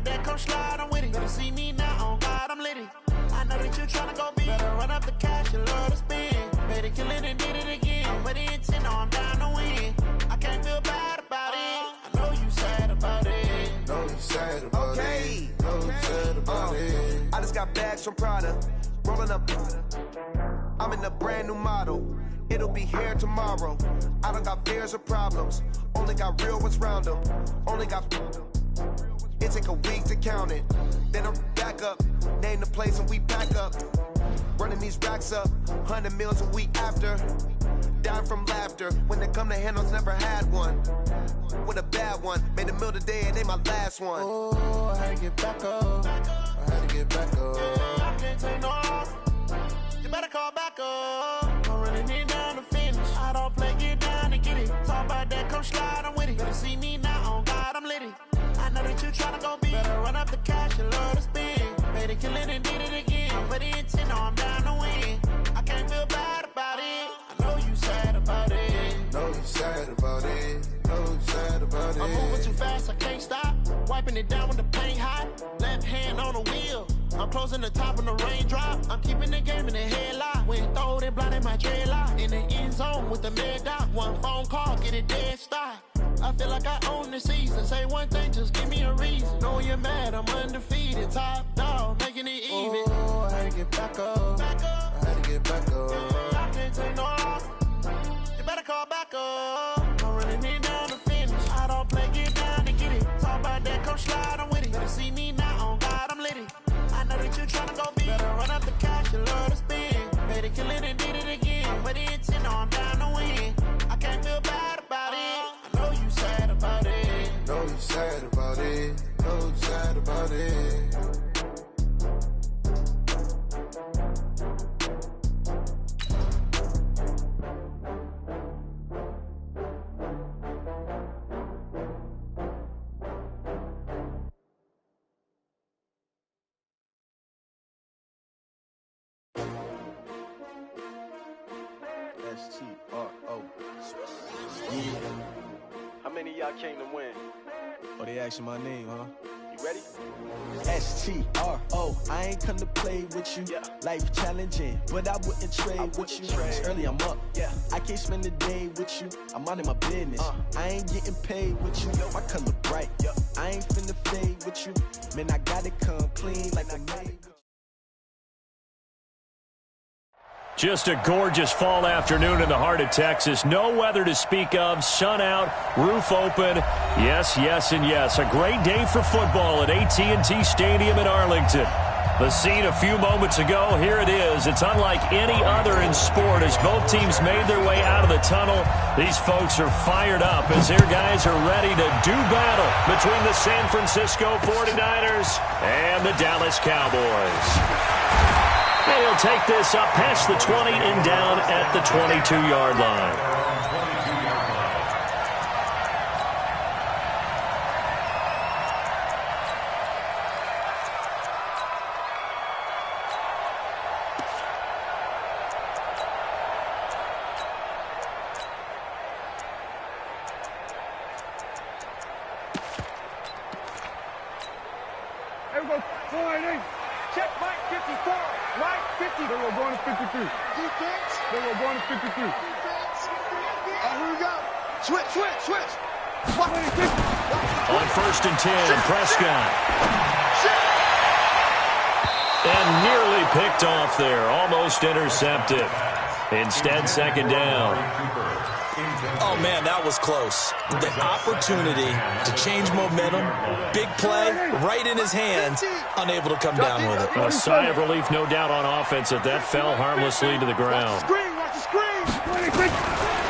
that, come slide, I'm with it. Better see me now, on God, I'm litty. I know that you tryna go big. Better run up the cash, you love to spend. Better kill it and did it again. I'm with the intent, no, I'm down to win. I can't feel bad about it. I know you sad about it. Know you sad about it. Know you sad about it. I just got bags from Prada. Rolling up. I'm in a brand new model. It'll be here tomorrow. I don't got fears or problems. Only got real ones round them. Only got. It take a week to count it. Then I'm back up. Name the place and we pack up. Running these racks up. 100 meals a week after. Down from laughter. When they come to handles, never had one. With a bad one. Made a meal today and ain't my last one. Oh, I had to get back up. I had to get back up. I can't take no off. You better call back up. I'm running it down to finish. I don't play, get down and get it. Talk about that, come slide, I'm with it. Better see me now, on God, I'm litty. I know that you tryna go big. Better run up the cash, you love to spend. Better kill it and did it again. I'm with the intent, no, I'm down to win. I can't feel bad about it. I know you sad about it. Know you sad about it. Know you sad about it. I'm moving too fast, I can't stop. Wiping it down with the paint hot. Left hand on the wheel. I'm closing the top of the raindrop. I'm keeping the game in the headlock. When throw it blind in my dreadlock. In the end zone with the mad dot. One phone call, get it dead stop. I feel like I own the season. Say one thing, just give me a reason. Know you're mad, I'm undefeated. Top dog, making it even. Oh, I had to get back up. I had to get back up. I can't take no off. You better call back up. I'm running it down to finish. I don't play, get down and get it. Talk about that, come slide, I'm with it. Better see me now, on God, I'm litty. I know that you tryna go big. Better run up the cash, you love to spend. Better kill it and did it again. I'm with the intent, no, I'm down to win. I can't feel bad about it. I know you sad about it. Know you sad about it. Know you sad about it. S-T-R-O. Yeah. How many of y'all came to win? Oh, they asking my name, huh? You ready? S-T-R-O. I ain't come to play with you. Yeah. Life challenging, but I wouldn't trade with you. It's early, I'm up. Yeah. I can't spend the day with you. I'm minding my business. I ain't getting paid with you. My color bright. Yeah. I ain't finna fade with you. Man, I gotta come clean like a maid. Just a gorgeous fall afternoon in the heart of Texas. No weather to speak of. Sun out, roof open. Yes, yes, and yes. A great day for football at AT&T Stadium in Arlington. The scene a few moments ago, here it is. It's unlike any other in sport as both teams made their way out of the tunnel. These folks are fired up as their guys are ready to do battle between the San Francisco 49ers and the Dallas Cowboys. And he'll take this up past the 20 and down at the 22-yard line. There we go. 480. Check Mike 54. Mike 50. Then we're going to 53. Defense. Then we're going to 53. Defense. Here we go. Switch, switch, switch. On 1st and 10, Prescott. And nearly picked off there. Almost intercepted. Instead, 2nd down. Oh, man, that was close. The opportunity to change momentum, big play, right in his hands, unable to come down with it. A sigh of relief, no doubt, on offense that fell harmlessly to the ground. Watch the screen.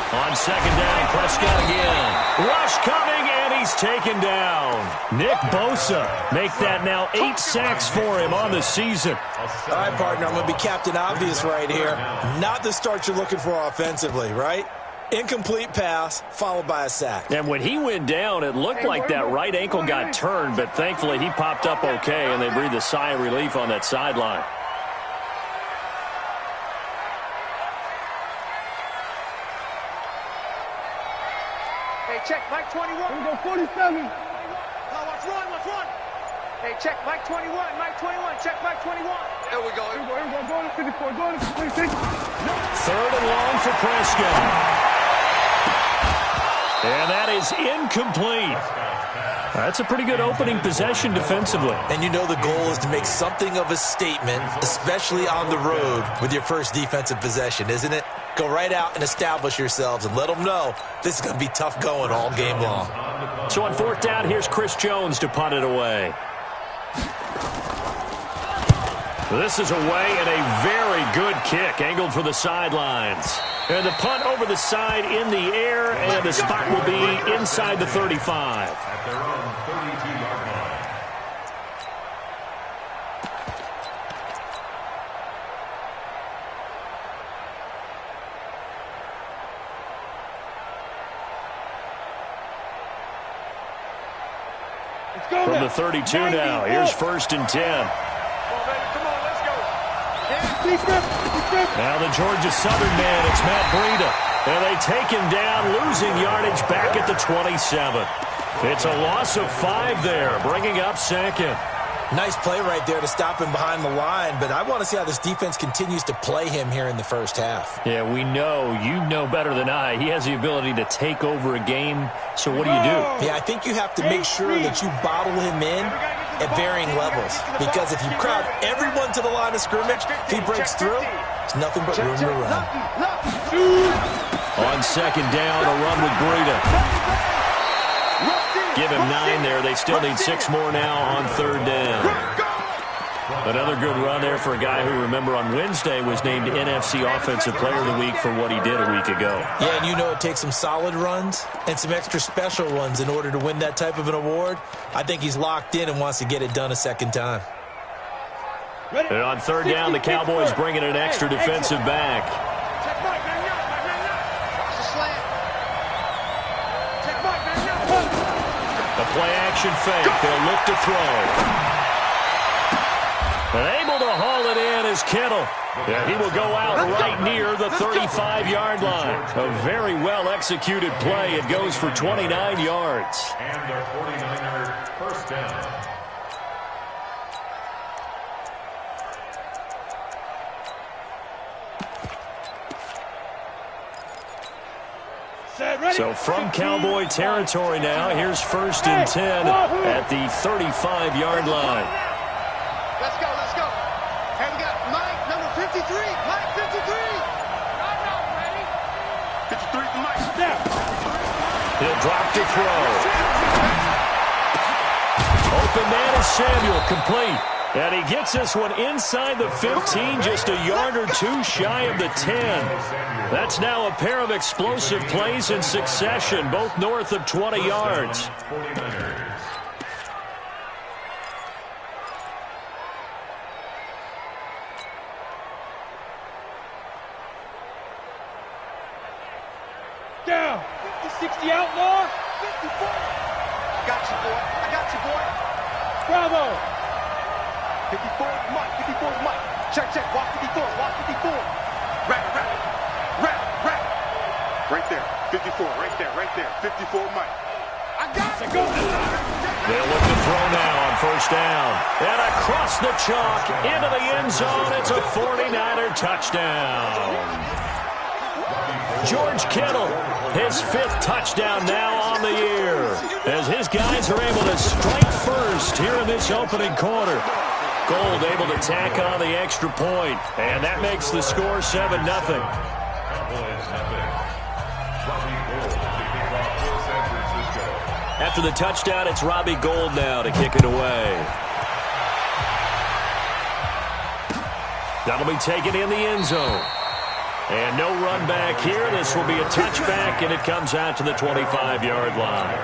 On 2nd down, Prescott again. Rush coming, and he's taken down. Nick Bosa make that now 8 sacks for him on the season. All right, partner, I'm going to be Captain Obvious right here. Not the start you're looking for offensively, right? Incomplete pass, followed by a sack. And when he went down, it looked like that right ankle got turned, but thankfully he popped up okay, and they breathed a sigh of relief on that sideline. Hey, check Mike 21. Here we go, 47. Now watch run, watch run. Hey, check Mike 21, Mike 21, check Mike 21. There we go. Here we go. Go to 54, go to 56. Third and long for Prescott. And that is incomplete. That's a pretty good opening possession defensively. And you know the goal is to make something of a statement, especially on the road with your first defensive possession, isn't it? Go right out and establish yourselves and let them know this is going to be tough going all game long. So on fourth down, here's Chris Jones to punt it away. This is away and a very good kick, angled for the sidelines. And the punt over the side in the air, and the spot will be inside the 35. At their own 32-yard line. From the 32 now, here's 1st and 10. Now the Georgia Southern man, it's Matt Breida. And they take him down, losing yardage back at the 27. It's a loss of 5 there, bringing up 2nd. Nice play right there to stop him behind the line, but I want to see how this defense continues to play him here in the first half. Yeah, we know. You know better than I. He has the ability to take over a game, so what do you do? Yeah, I think you have to make sure that you bottle him in at varying levels, because if you crowd everyone to the line of scrimmage, if he breaks through, it's nothing but room to run. On 2nd down, a run with Breida. Give him 9 there. They still need 6 more now on 3rd down. Another good run there for a guy who, remember, on Wednesday was named NFC Offensive Player of the Week for what he did a week ago. Yeah, and you know it takes some solid runs and some extra special ones in order to win that type of an award. I think he's locked in and wants to get it done a second time. And on 3rd down, the Cowboys bring in an extra defensive back. A play-action fake. They'll look to throw. And able to haul it in is Kittle. Yeah, he will go out right near the 35-yard line. A very well-executed play. It goes for 29 yards. And their 49er first down. So from Cowboy territory now, here's 1st and 10 at the 35-yard line. Let's go, let's go. Hey, we got Mike, number 53. Mike, 53. Right now, ready? 53 for Mike. He'll drop to throw. Open man is Samuel, complete. And he gets this one inside the 15, just a yard or 2 shy of the 10. That's now a pair of explosive plays in succession, both north of 20 yards. Down. 50-60 outlaw. 54. I got you, boy. I got you, boy. Bravo. 54 Mike. 54 Mike. Check, check. Walk 54. Walk 54. Rap. Right there. 54. Right there. Right there. 54 Mike. I got it. They'll look to throw now on 1st down. And across the chalk into the end zone. It's a 49er touchdown. George Kittle, his 5th touchdown now on the year, as his guys are able to strike first here in this opening quarter. Gold able to tack on the extra point, and that makes the score 7-0. After the touchdown, it's Robbie Gould now to kick it away. That'll be taken in the end zone. And no run back here. This will be a touchback, and it comes out to the 25-yard line.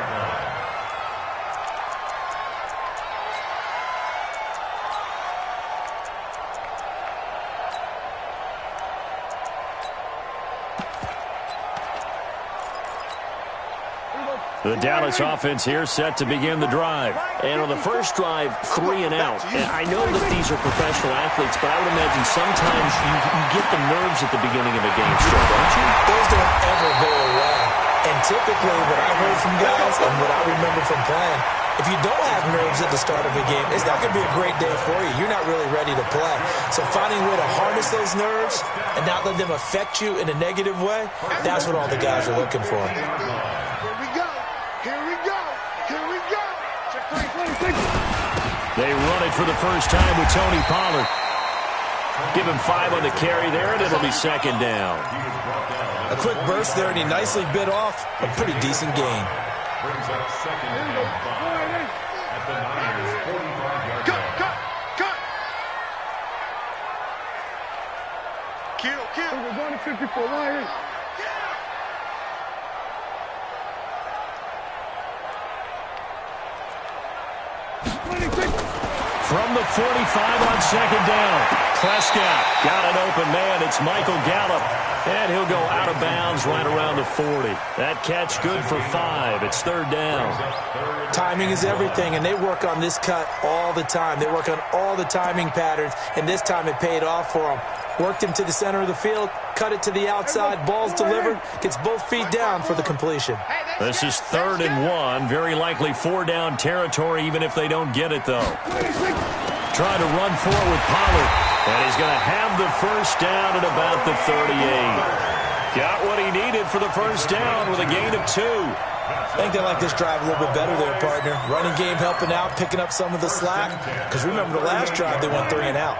The Dallas offense here set to begin the drive. And on the first drive, 3 and out. And I know that these are professional athletes, but I would imagine sometimes you get the nerves at the beginning of a game, don't you? Those don't ever go away. And typically what I've heard from guys and what I remember from playing, if you don't have nerves at the start of a game, it's not going to be a great day for you. You're not really ready to play. So finding a way to harness those nerves and not let them affect you in a negative way, that's what all the guys are looking for. Here we go. Here we go. Here we go. Check 3. They run it for the first time with Tony Pollard. Give him 5 on the carry there, and it'll be second down. A quick burst there, and he nicely bit off a pretty decent gain. Brings up second and 5 at the Niners' 45-yard line. Cut. Kill. We're going to 54 Lions. From the 45 on second down. Prescott got an open man. It's Michael Gallup. And he'll go out of bounds right around the 40. That catch good for 5. It's third down. Timing is everything, and they work on this cut all the time. They work on all the timing patterns, and this time it paid off for them. Worked him to the center of the field, cut it to the outside, ball's delivered, gets both feet down for the completion. This is 3rd and 1. Very likely 4-down territory, even if they don't get it, though. Trying to run forward with Pollard. And he's going to have the first down at about the 38. Got what he needed for the first down with a gain of 2. I think they like this drive a little bit better there, partner. Running game helping out, picking up some of the slack. Because remember the last drive, they went 3 and out.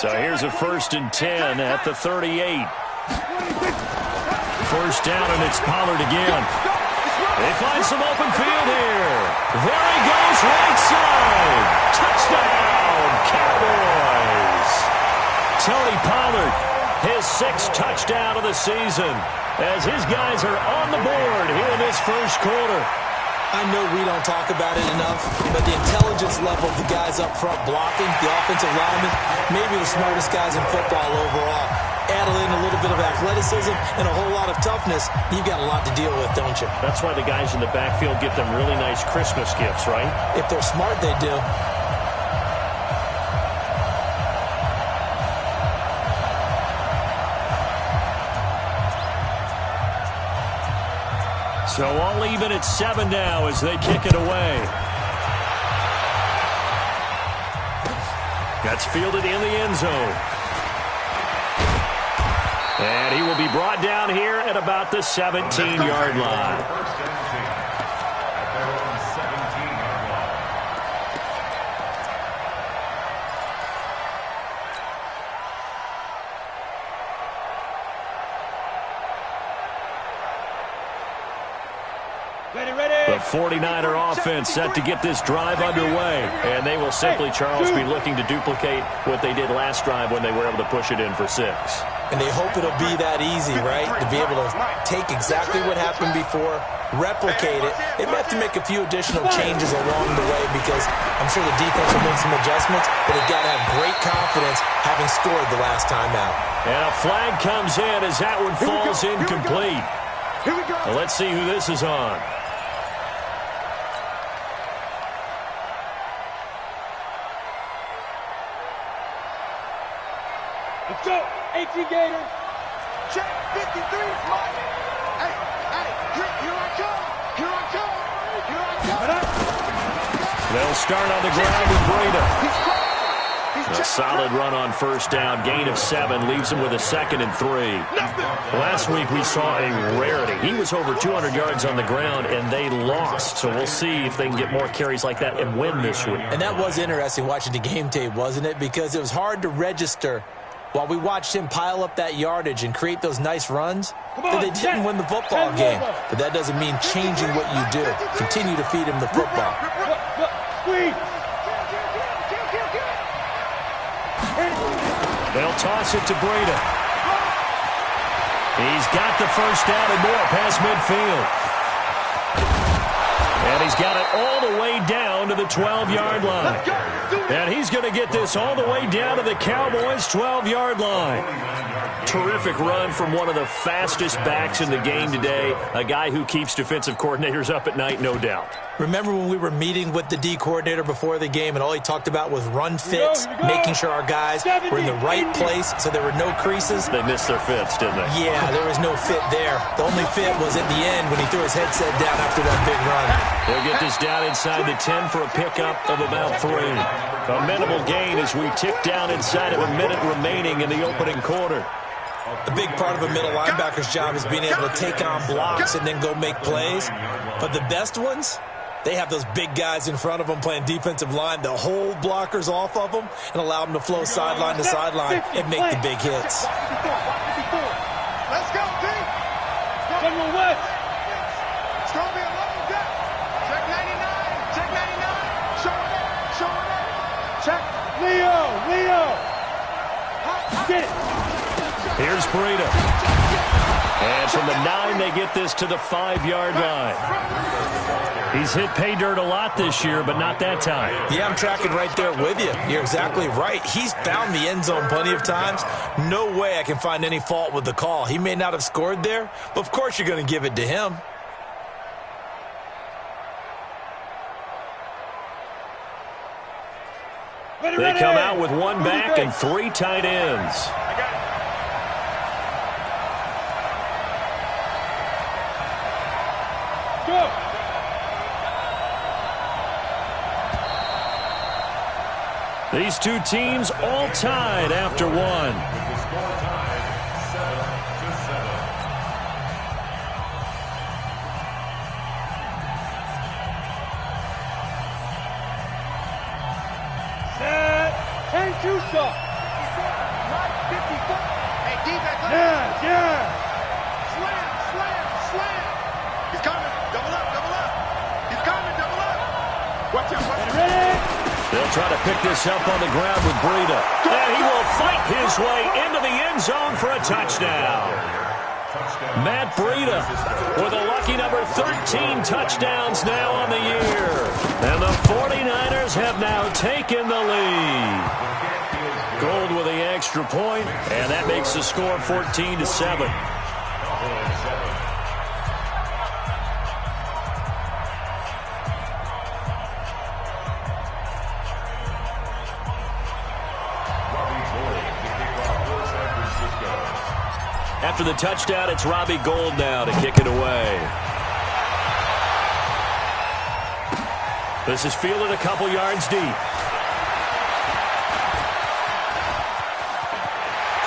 So here's a 1st and 10 at the 38. First down, and it's Pollard again. They find some open field here. There he goes, right side. Touchdown, Cowboys. Tony Pollard, his 6th touchdown of the season, as his guys are on the board here in this first quarter. I know we don't talk about it enough, but the intelligence level of the guys up front blocking, the offensive linemen, maybe the smartest guys in football overall. Add in a little bit of athleticism and a whole lot of toughness, you've got a lot to deal with, don't you? That's why the guys in the backfield get them really nice Christmas gifts, right? If they're smart, they do. So all even at 7 now as they kick it away. That's fielded in the end zone. And he will be brought down here at about the 17-yard line. The 49er offense set to get this drive underway. And they will simply, Charles, be looking to duplicate what they did last drive when they were able to push it in for 6. And they hope it'll be that easy, right? To be able to take exactly what happened before, replicate it. They may have to make a few additional changes along the way because I'm sure the defense will make some adjustments, but they've got to have great confidence having scored the last time out. And a flag comes in as that one falls incomplete. Well, let's see who this is on. Let's go. 18 Gators. Check 53. Mike. Hey, here I come. They'll start on the ground with Breda. A solid run on first down. Gain of 7 leaves him with a 2nd and 3. Last week we saw a rarity. He was over 200 yards on the ground, and they lost. So we'll see if they can get more carries like that and win this week. And that was interesting watching the game tape, wasn't it? Because it was hard to register while we watched him pile up that yardage and create those nice runs, that they didn't win the football game. But that doesn't mean changing what you do. Continue to feed him the football. They'll toss it to Breda. He's got the first down and more past midfield. And he's got it all the way down to the 12-yard line. And he's going to get this all the way down to the Cowboys' 12-yard line. Terrific run from one of the fastest backs in the game today, a guy who keeps defensive coordinators up at night, no doubt. Remember when we were meeting with the D coordinator before the game and all he talked about was run fits, making sure our guys were in the right place so there were no creases? They missed their fits, didn't they? Yeah, there was no fit there. The only fit was at the end when he threw his headset down after that big run. They'll get this down inside the 10 for a pickup of about 3. A minimal gain as we tick down inside of a minute remaining in the opening quarter. A big part of a middle linebacker's job is being able to take on blocks and then go make plays. But the best ones, they have those big guys in front of them playing defensive line that hold blockers off of them and allow them to flow sideline to sideline and make the big hits. Let's go, D. General West. It's going to be a long day. Check 99. Check 99. Show it up. Show it up. Check. Leo. Get it. Here's Breida. And from the 9, they get this to the 5-yard line. He's hit pay dirt a lot this year, but not that time. Yeah, I'm tracking right there with you. You're exactly right. He's found the end zone plenty of times. No way I can find any fault with the call. He may not have scored there, but of course you're going to give it to him. They come out with 1 back and 3 tight ends. Go. These two teams all tied after 1. The score tied 7-7. Set. 10-2 stop. 54. Hey, defense. Yeah. Slam. He's coming. Double up. He's coming. Double up. Watch out. Ready. They'll try to pick this up on the ground with Breida. And he will fight his way into the end zone for a touchdown. Matt Breida with a lucky number 13 touchdowns now on the year. And the 49ers have now taken the lead. Gold with the extra point, and that makes the score 14-7. After the touchdown, it's Robbie Gould now to kick it away. This is fielded a couple yards deep.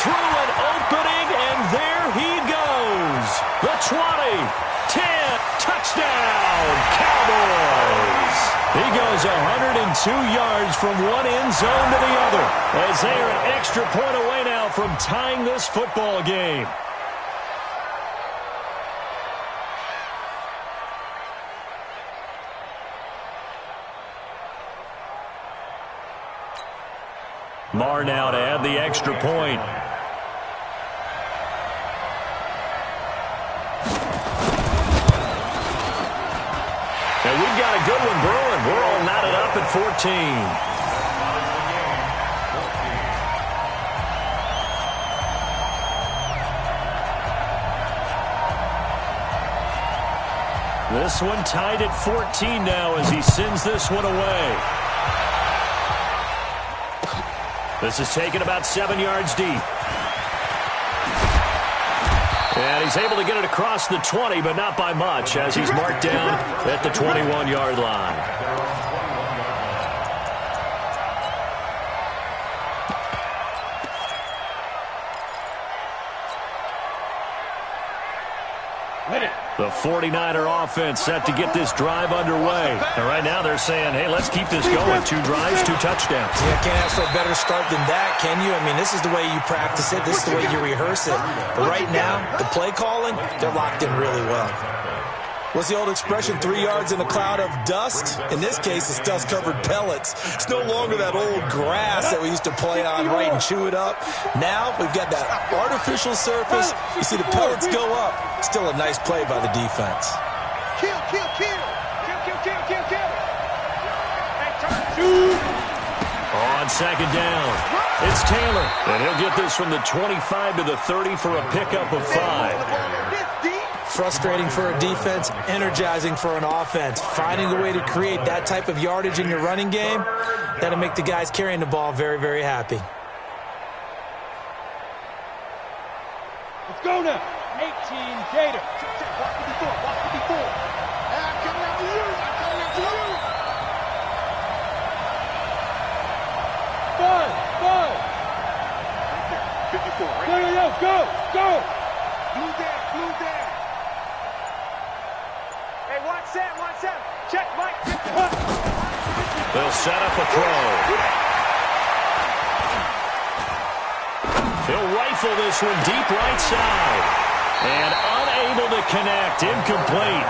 Through an opening, and there he goes. The 20, 10, touchdown, Cowboys. He goes 102 yards from one end zone to the other, as they are an extra point away now from tying this football game. Marr now to add the extra point. And we've got a good one brewing. We're all knotted up at 14. This one tied at 14 now as he sends this one away. This is taken about 7 yards deep. And he's able to get it across the 20, but not by much, as he's marked down at the 21-yard line. The 49er offense set to get this drive underway. And right now they're saying, hey, let's keep this going. 2 drives, 2 touchdowns. Yeah, can't ask for a better start than that, can you? I mean, this is the way you practice it. This is the way you rehearse it. But right now, the play calling, they're locked in really well. What's the old expression, 3 yards in a cloud of dust? In this case, it's dust-covered pellets. It's no longer that old grass that we used to play on, right, and chew it up. Now we've got that artificial surface. You see the pellets go up. Still a nice play by the defense. Kill. On second down, it's Taylor. And he'll get this from the 25 to the 30 for a pickup of 5. Frustrating for a defense, energizing for an offense. Finding a way to create that type of yardage in your running game, that'll make the guys carrying the ball very, very happy. Let's go now. 18, Gator. Walk to the four. I'm coming out to you. Five. 54, right? Go. Blue down. Hey, watch that. Check, Mike. They'll set up a throw. He'll rifle this one deep right side. And unable to connect. Incomplete.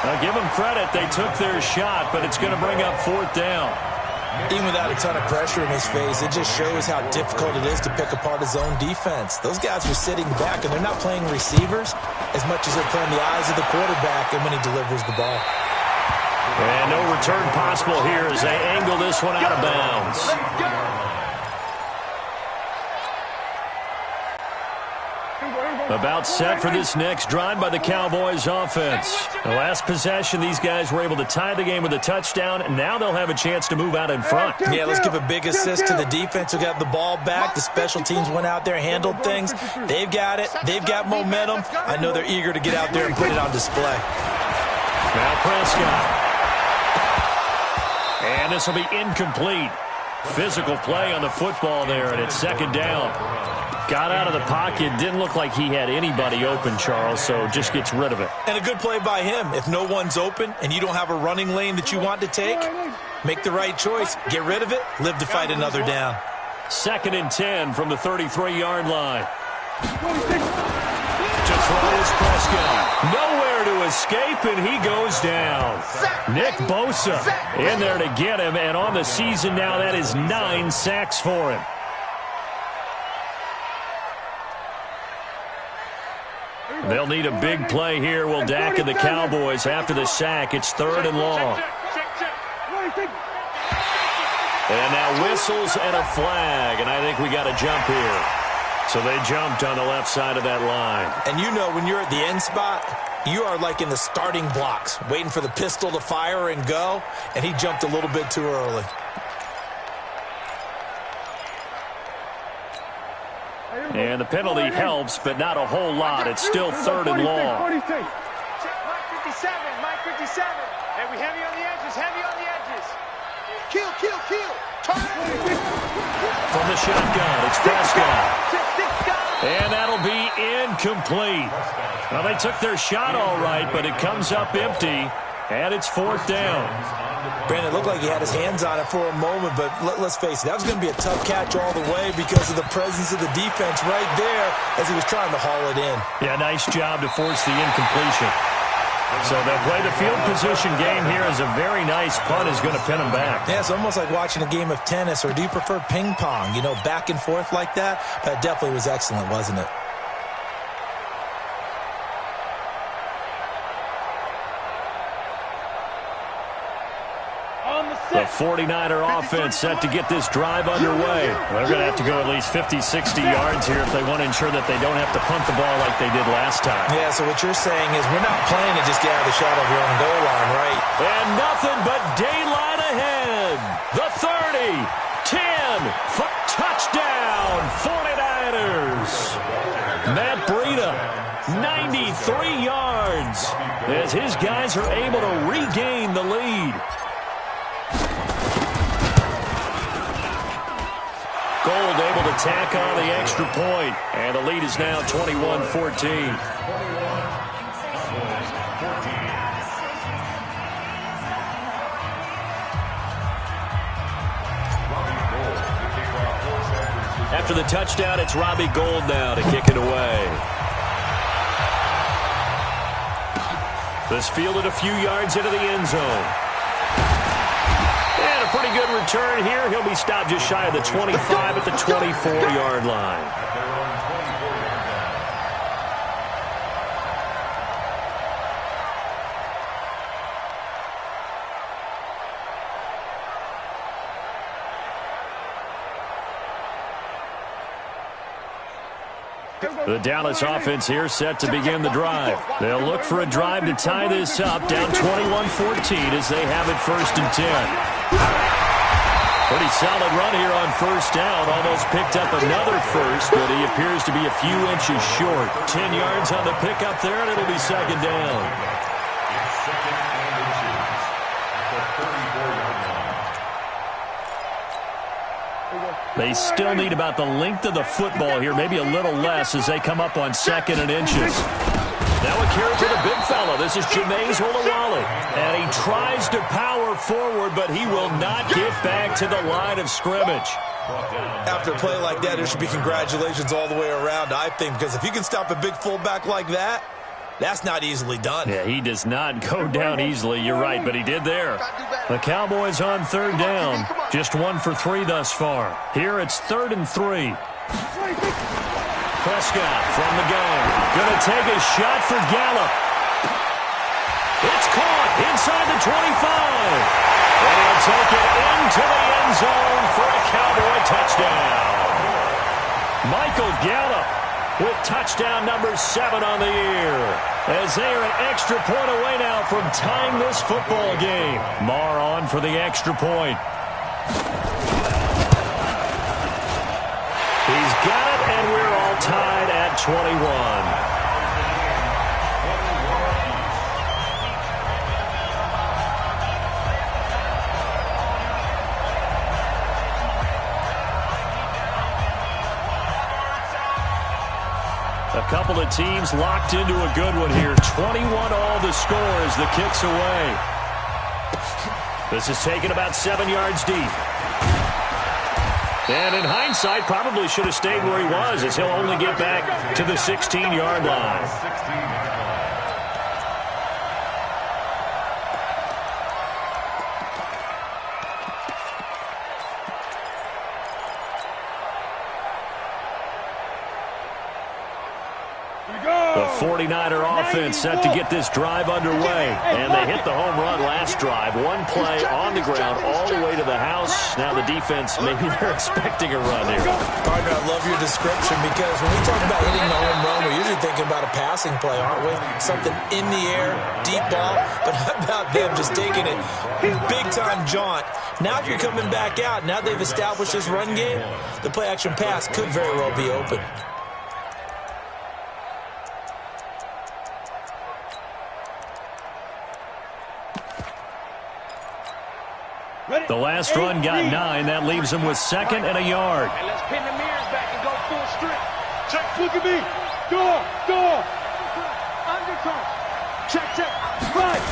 Now give them credit. They took their shot, but it's going to bring up 4th down. Even without a ton of pressure in his face, it just shows how difficult it is to pick apart his own defense. Those guys are sitting back, and they're not playing receivers as much as they're playing the eyes of the quarterback and when he delivers the ball. And no return possible here as they angle this one out of bounds. About set for this next drive by the Cowboys offense. The last possession, these guys were able to tie the game with a touchdown, and now they'll have a chance to move out in front. Yeah, let's give a big assist to the defense who got the ball back. The special teams went out there, handled things. They've got it. They've got momentum. I know they're eager to get out there and put it on display. Now Prescott. And this will be incomplete. Physical play on the football there, and it's second down. Got out of the pocket. Didn't look like he had anybody open, Charles, so just gets rid of it. And a good play by him. If no one's open and you don't have a running lane that you want to take, make the right choice. Get rid of it. Live to fight another down. 2nd and 10 from the 33-yard line. To throw is Prescott. Nowhere to escape, and he goes down. Nick Bosa in there to get him, and on the season now, that is 9 sacks for him. They'll need a big play here. Will Dak and the Cowboys after the sack. It's 3rd and long. And now whistles and a flag, and I think we got a jump here. So they jumped on the left side of that line. And you know when you're at the end spot, you are like in the starting blocks, waiting for the pistol to fire and go, and he jumped a little bit too early. And the penalty helps, but not a whole lot. It's still 3rd and long. Mike 57. Hey, we heavy on the edges. Kill. From the shotgun, it's Prescott. And that'll be incomplete. Well, they took their shot all right, but it comes up empty, and it's 4th down. Brandon, it looked like he had his hands on it for a moment, but let's face it, that was going to be a tough catch all the way because of the presence of the defense right there as he was trying to haul it in. Yeah, nice job to force the incompletion. So they'll play the field position game here as a very nice punt is going to pin them back. Yeah, it's almost like watching a game of tennis, or do you prefer ping pong? You know, back and forth like that? That definitely was excellent, wasn't it? The 49er offense set to get this drive underway. They're going to have to go at least 50, 60 yards here if they want to ensure that they don't have to punt the ball like they did last time. Yeah, so what you're saying is we're not playing to just get out of the shadow of your own goal line, right? And nothing but daylight ahead. The 30, 10, touchdown, 49ers. Matt Breida, 93 yards as his guys are able to regain the lead. Gold able to tack on the extra point, and the lead is now 21-14. After the touchdown, it's Robbie Gould now to kick it away. This fielded a few yards into the end zone. And a pretty good return here. He'll be stopped just shy of the 25 at the 24-yard line. The Dallas offense here set to begin the drive. They'll look for a drive to tie this up, down 21-14 as they have it 1st and 10. Pretty solid run here on 1st down. Almost picked up another first, but he appears to be a few inches short. 10 yards on the pickup there, and it'll be 2nd down. It's 2nd and inches at the 34-yard line. They still need about the length of the football here, maybe a little less as they come up on 2nd and inches. Now a carry for the big fella. This is Jameis Olawale. And he tries to power forward, but he will not get back to the line of scrimmage. After a play like that, there should be congratulations all the way around, I think, because if you can stop a big fullback like that, that's not easily done. Yeah, he does not go down easily. You're right, but he did there. The Cowboys on 3rd down. Just 1 for 3 thus far. Here it's 3rd and 3. Prescott from the gun. Going to take a shot for Gallup. It's caught inside the 25. And he'll take it into the end zone for a Cowboy touchdown. Michael Gallup with touchdown number 7 on the year. As they are an extra point away now from tying this football game. Marr on for the extra point. He's got it, and we're all tied at 21. A couple of teams locked into a good one here. 21 all the score as the kick's away. This is taken about 7 yards deep. And in hindsight, probably should have stayed where he was, as he'll only get back to the 16-yard line. The 49er offense set to get this drive underway. And they hit the home run last drive. One play on the ground all the way to the house. Now the defense, maybe they're expecting a run here. Partner, I love your description because when we talk about hitting the home run, we're usually thinking about a passing play, aren't we? Something in the air, deep ball. But how about them just taking it big-time jaunt? Now if you're coming back out, now they've established this run game, the play-action pass could very well be open. The last run got 9. That leaves him with 2nd and a yard. And let's pin the mirrors back and go full strip. Check, look at me. Door. Undercut. Check. Right.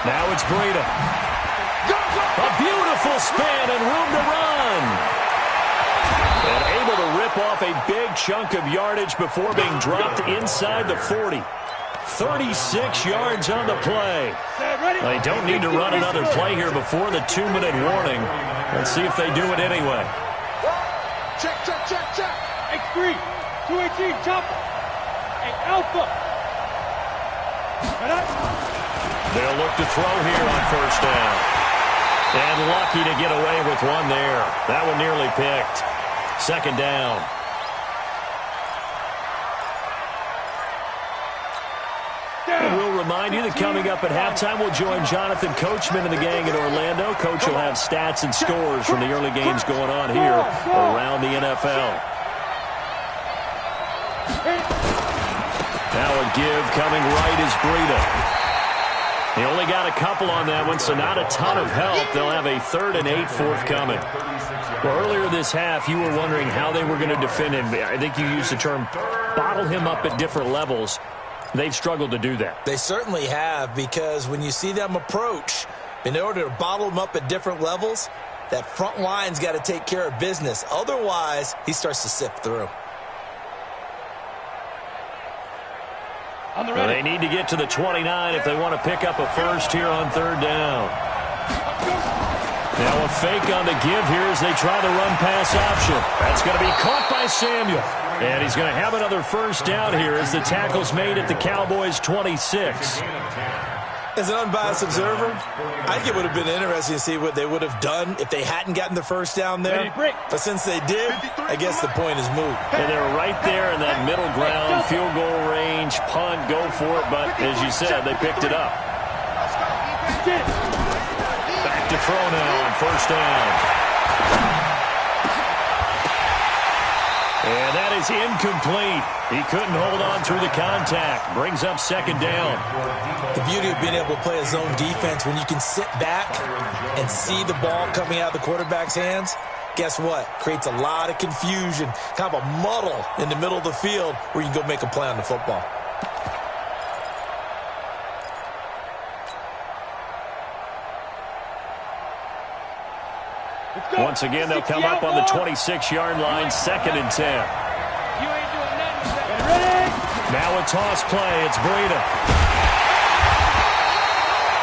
Now it's Breida. A beautiful span and room to run. And able to rip off a big chunk of yardage before being dropped inside the 40. 36 yards on the play. They don't need to run another play here before the 2-minute warning. Let's see if they do it anyway. Check. X3, 218, chopper. And Alpha. They'll look to throw here on 1st down. And lucky to get away with one there. That one nearly picked. 2nd down. And we'll remind you that coming up at halftime, we'll join Jonathan Coachman and the gang in Orlando. Coach will have stats and scores from the early games going on here around the NFL. Now a give coming right is Breida. He only got a couple on that one, so not a ton of help. They'll have a 3rd and 8 forthcoming. Well, earlier this half, you were wondering how they were going to defend him. I think you used the term bottle him up at different levels. They've struggled to do that. They certainly have, because when you see them approach, in order to bottle them up at different levels, that front line's got to take care of business. Otherwise, he starts to sift through. Well, they need to get to the 29 if they want to pick up a first here on 3rd down. Now a fake on the give here as they try the run pass option. That's going to be caught by Samuel. And he's going to have another 1st down here as the tackle's made at the Cowboys 26. As an unbiased observer, I think it would have been interesting to see what they would have done if they hadn't gotten the first down there. But since they did, I guess the point is moot. And they're right there in that middle ground, field goal range, punt, go for it. But as you said, they picked it up. Back to throw now on first down. And that is incomplete. He couldn't hold on through the contact. Brings up second down. The beauty of being able to play a zone defense, when you can sit back and see the ball coming out of the quarterback's hands, guess what? Creates a lot of confusion, kind of a muddle in the middle of the field where you can go make a play on the football. Once again, they'll come up on the 26-yard line, 2nd and 10. Now a toss play. It's Breida.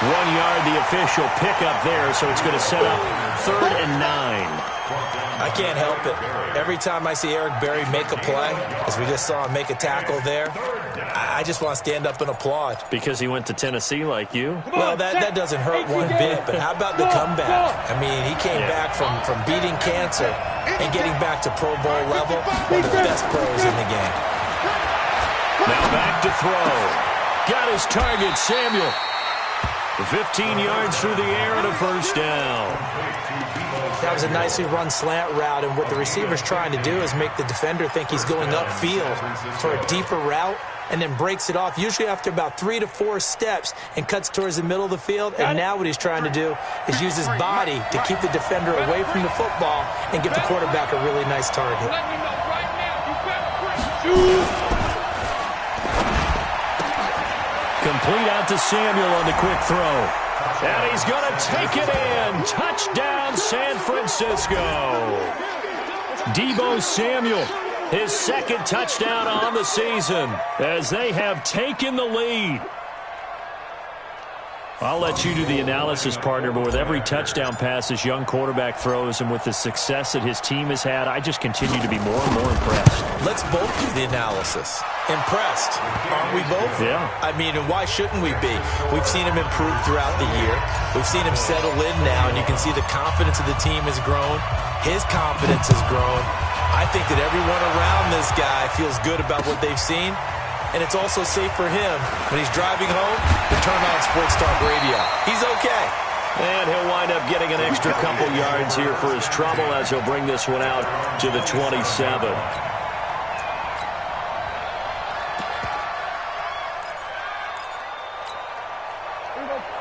1 yard, the official pickup there, so it's going to set up 3rd and 9. I can't help it. Every time I see Eric Berry make a play, as we just saw him make a tackle there, I just want to stand up and applaud. Because he went to Tennessee like you? Well, that doesn't hurt one bit, but how about the comeback? I mean, he came back from beating cancer and getting back to Pro Bowl level, one of the best players in the game. Now back to throw. Got his target, Samuel. 15 yards through the air and a first down. That was a nicely run slant route, and what the receiver's trying to do is make the defender think he's going upfield for a deeper route, and then breaks it off, usually after about 3 to 4 steps, and cuts towards the middle of the field. And now what he's trying to do is use his body to keep the defender away from the football and give the quarterback a really nice target. Complete out to Samuel on the quick throw. And he's going to take it in. Touchdown, San Francisco. Deebo Samuel, his 2nd touchdown on the season as they have taken the lead. I'll let you do the analysis, partner, but with every touchdown pass this young quarterback throws and with the success that his team has had, I just continue to be more and more impressed. Let's both do the analysis. Impressed, aren't we both? Yeah. I mean, and why shouldn't we be? We've seen him improve throughout the year. We've seen him settle in now, and you can see the confidence of the team has grown. His confidence has grown. I think that everyone around this guy feels good about what they've seen. And it's also safe for him when he's driving home to turn on Sports Talk Radio. He's okay. And he'll wind up getting an extra couple yards here for his trouble as he'll bring this one out to the 27.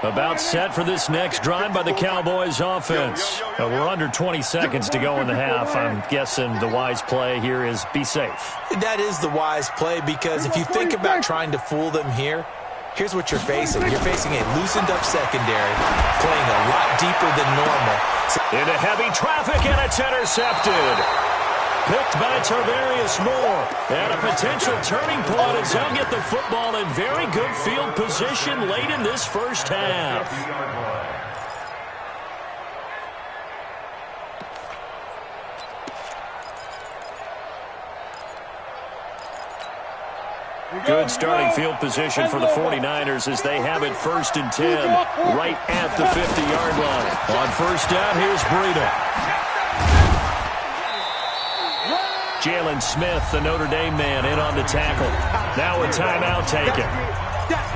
About set for this next drive by the Cowboys offense. We're under 20 seconds to go in the half. I'm guessing the wise play here is be safe. That is the wise play, because if you think about trying to fool them here, here's what you're facing. You're facing a loosened up secondary, playing a lot deeper than normal. Into heavy traffic, and it's intercepted. Picked by Tarvarius Moore. And a potential turning point as he'll get the football in very good field position late in this first half. Good starting field position for the 49ers as they have it 1st and 10 right at the 50-yard line. On first down, here's Breida. Jalen Smith, the Notre Dame man, in on the tackle. Now a timeout taken.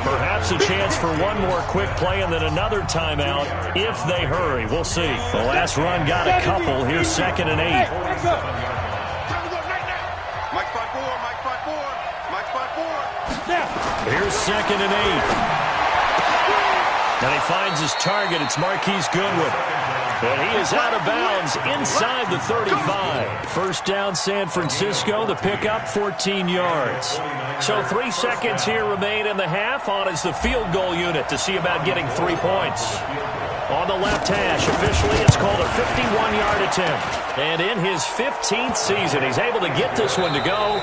Perhaps a chance for one more quick play and then another timeout if they hurry. We'll see. The last run got a couple. Here's 2nd and 8. Here's 2nd and 8. And he finds his target. It's Marquise Goodwin. And he is out of bounds inside the 35. First down, San Francisco. The pickup, 14 yards. So 3 seconds here remain in the half. On is the field goal unit to see about getting 3 points. On the left hash, officially it's called a 51-yard attempt. And in his 15th season, he's able to get this one to go.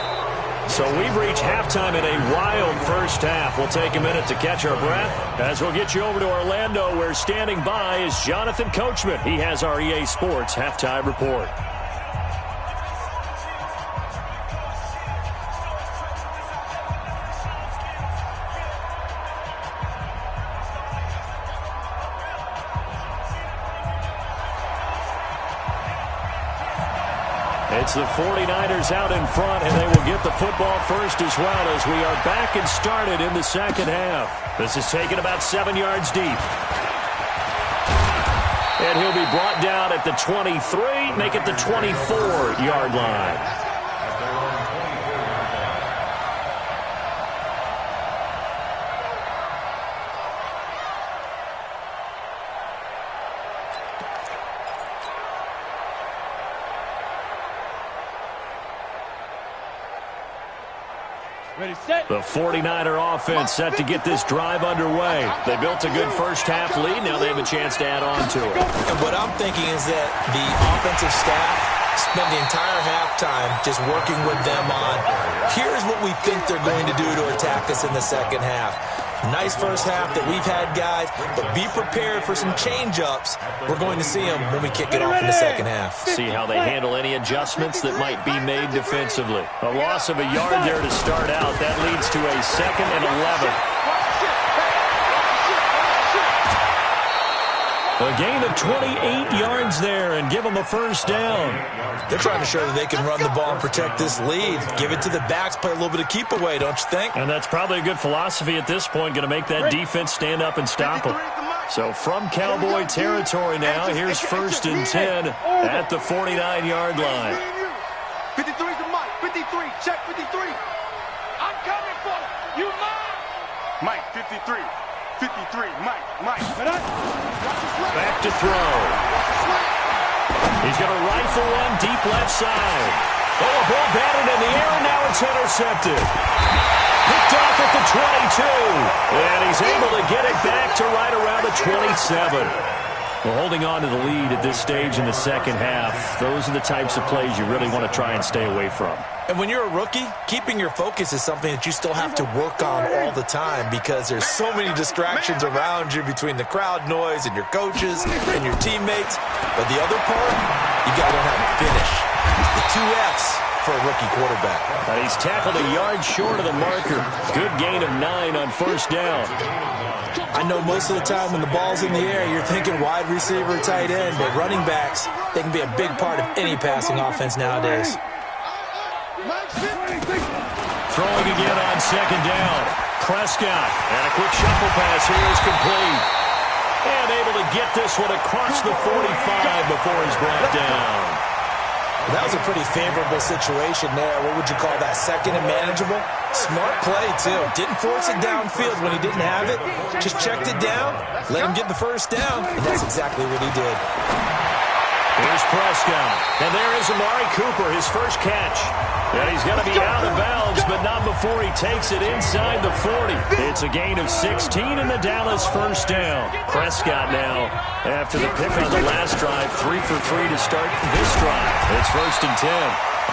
So we've reached halftime in a wild first half. We'll take a minute to catch our breath as we'll get you over to Orlando, where standing by is Jonathan Coachman. He has our EA Sports halftime report. It's the 49ers out in front, and they will get the football first as well as we are back and started in the second half. This is taken about 7 yards deep. And he'll be brought down at the 23, make it the 24-yard line. The 49er offense set to get this drive underway. They built a good first-half lead. Now they have a chance to add on to it. And what I'm thinking is that the offensive staff spent the entire halftime just working with them on, here's what we think they're going to do to attack us in the second half. Nice first half that we've had, guys, but be prepared for some change-ups. We're going to see them when we kick it off in the second half. See how they handle any adjustments that might be made defensively. A loss of a yard there to start out. That leads to a 2nd and 11. A gain of 28 yards there and give them a first down. They're trying to show that they can run the ball and protect this lead. Give it to the backs, play a little bit of keep away, don't you think? And that's probably a good philosophy at this point, going to make that defense stand up and stop them. So from Cowboy territory now, here's 1st and 10 at the 49-yard line. 53's the Mike. 53. Check 53. I'm coming for you. You mine. Mike, 53. 53. Mike. Back to throw. He's going to rifle one deep left side. Oh, a ball batted in the air, and now it's intercepted. Picked off at the 22. And he's able to get it back to right around the 27. Well, holding on to the lead at this stage in the second half, those are the types of plays you really want to try and stay away from. And when you're a rookie, keeping your focus is something that you still have to work on all the time because there's so many distractions around you between the crowd noise and your coaches and your teammates. But the other part, you got to learn how to finish. The 2 Fs for a rookie quarterback. And he's tackled a yard short of the marker. Good gain of 9 on first down. I know most of the time when the ball's in the air, you're thinking wide receiver, tight end, but running backs, they can be a big part of any passing offense nowadays. Throwing again on second down. Prescott. And a quick shuffle pass here is complete. And able to get this one across the 45 before he's brought down. That was a pretty favorable situation there. What would you call that? 2nd and manageable? Smart play, too. Didn't force it downfield when he didn't have it. Just checked it down, let him get the first down, and that's exactly what he did. Here's Prescott. And there is Amari Cooper, his first catch. And he's going to be out of bounds, but not before he takes it inside the 40. It's a gain of 16 in the Dallas first down. Prescott now, after the pick on the last drive, 3 for 3 to start this drive. It's 1st and 10.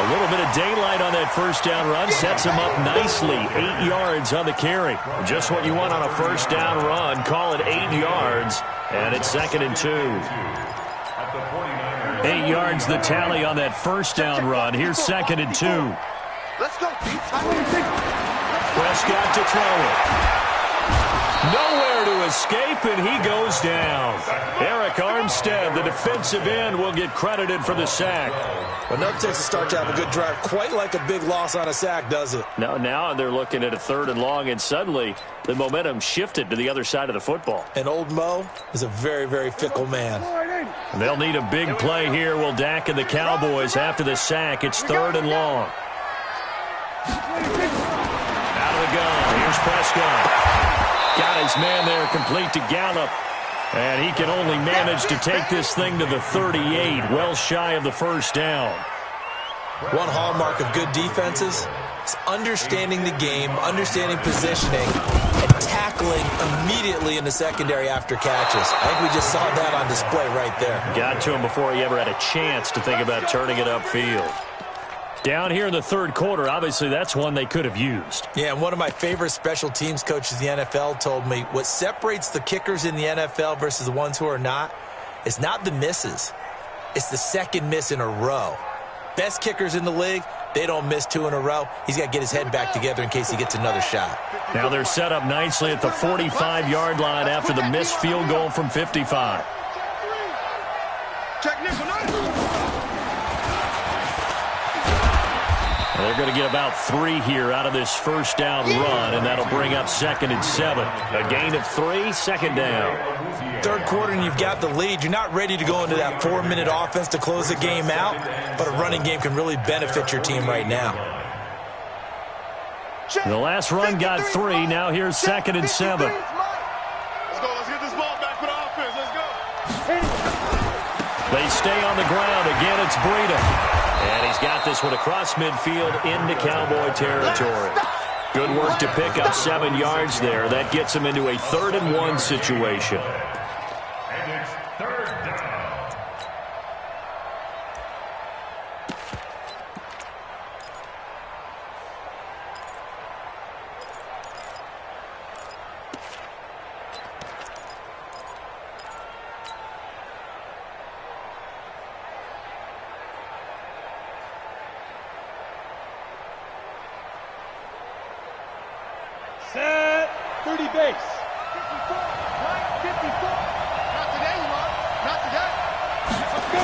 A little bit of daylight on that first down run sets him up nicely. 8 yards on the carry. Just what you want on a first down run. Call it 8 yards, and it's 2nd and 2. 8 yards the tally on that first down run. Here's 2nd and 2. Let's go. Prescott to throw it. Nowhere to escape, and he goes down. Eric Armstead, the defensive end, will get credited for the sack. Well, nothing takes a start to have a good drive quite like a big loss on a sack, does it? Now they're looking at a 3rd and long, and suddenly the momentum shifted to the other side of the football. And old Mo is a very, very fickle man. And they'll need a big play here. Will Dak and the Cowboys after the sack. It's 3rd and long. Out of the gun. Here's Prescott. Got his man there complete to Gallup. And he can only manage to take this thing to the 38, well shy of the first down. One hallmark of good defenses is understanding the game, understanding positioning, and tackling immediately in the secondary after catches. I think we just saw that on display right there. Got to him before he ever had a chance to think about turning it upfield. Down here in the 3rd quarter, obviously that's one they could have used. Yeah, and one of my favorite special teams coaches in the NFL told me what separates the kickers in the NFL versus the ones who are not is not the misses. It's the second miss in a row. Best kickers in the league, they don't miss 2 in a row. He's got to get his head back together in case he gets another shot. Now they're set up nicely at the 45-yard line after the missed field goal from 55. They're going to get about 3 here out of this first down run, and that'll bring up 2nd and 7. A gain of 3, 2nd down. Third quarter and you've got the lead. You're not ready to go into that 4-minute offense to close the game out, but a running game can really benefit your team right now. The last run got 3. Now here's 2nd and 7. Let's go. Let's get this ball back for the offense. Let's go. They stay on the ground. Again, it's Breida. And he's got this one across midfield into Cowboy territory. Good work to pick up 7 yards there. That gets him into a 3rd and 1 situation. And it's 3rd down. Set. 30 base. 54. Right. 54. Not today, Mark. Not today. Let's go.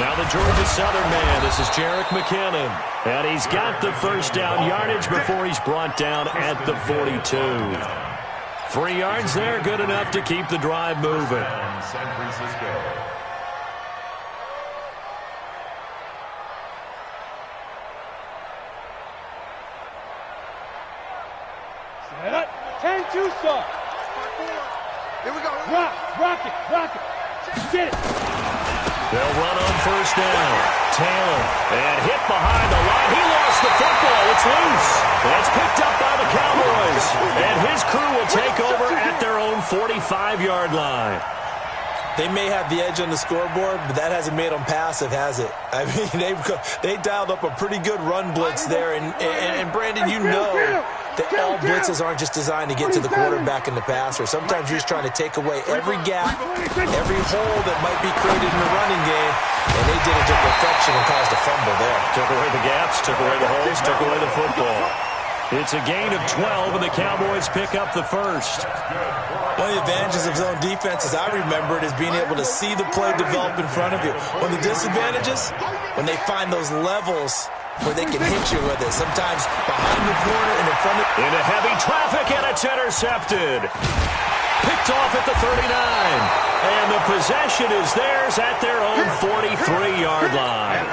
Now the Georgia Southern man. This is Jerick McKinnon. And he's got the first down yardage before he's brought down at the 42. 3 yards there, good enough to keep the drive moving. San Francisco. Set. 10 Tucson. Here we go. Rock it. Get it. They'll run on first down. Taylor, and hit behind the line. He lost the football. It's loose. That's picked up by the Cowboys. And his crew will take over at their own 45-yard line. They may have the edge on the scoreboard, but that hasn't made them passive, has it? I mean, they dialed up a pretty good run blitz there. And Brandon, you know that all blitzes aren't just designed to get to the quarterback and the passer. Sometimes you're just trying to take away every gap, every hole that might be created in the running game, and they did it to perfection and caused a fumble there. Took away the gaps, took away the holes, took away the football. It's a gain of 12, and the Cowboys pick up the first. One of the advantages of zone defense, as I remember it, is being able to see the play develop in front of you. One of the disadvantages, when they find those levels where they can hit you with it, sometimes behind the corner and in front of... Into heavy traffic, and it's intercepted. Picked off at the 39. And the possession is theirs at their own 43-yard line.